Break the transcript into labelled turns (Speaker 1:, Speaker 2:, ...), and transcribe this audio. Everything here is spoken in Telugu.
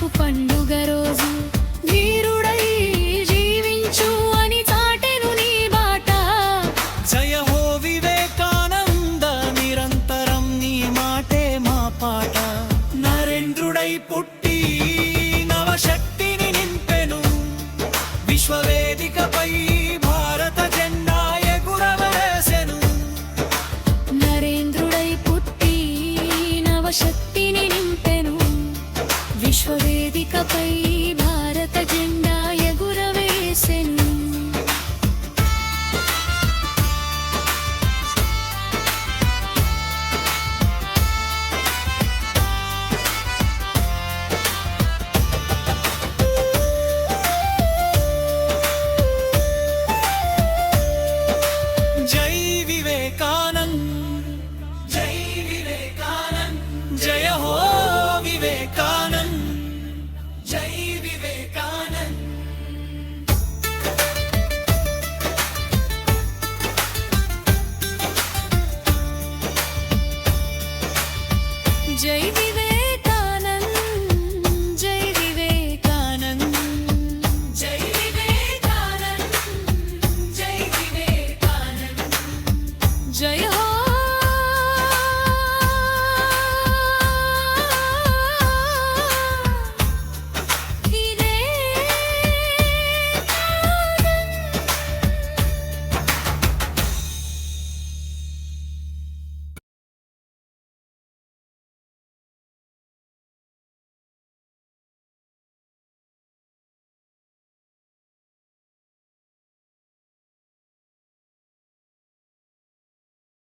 Speaker 1: విప్లవాలకు పండుగ రోజు వీరుడై జీవించు అని చాటెను నీ బాట.
Speaker 2: జయ హో వివేకానంద, నిరంతరం నీ మాటే మా పాట. నరేంద్రుడై పుట్టి నవశక్తిని నింపెను, విశ్వవేదికపై భారత జెండా ఎగురవేసెను.
Speaker 1: నరేంద్రుడై పుట్టి నవశక్తిని నింపెను, విశ్వవేదికపై భారత జెండా ఎగురవేసెను.
Speaker 2: జై వివేకానంద్, జై వివేకానంద్, జయ హో వివేకానంద్, జై వివేకానంద్.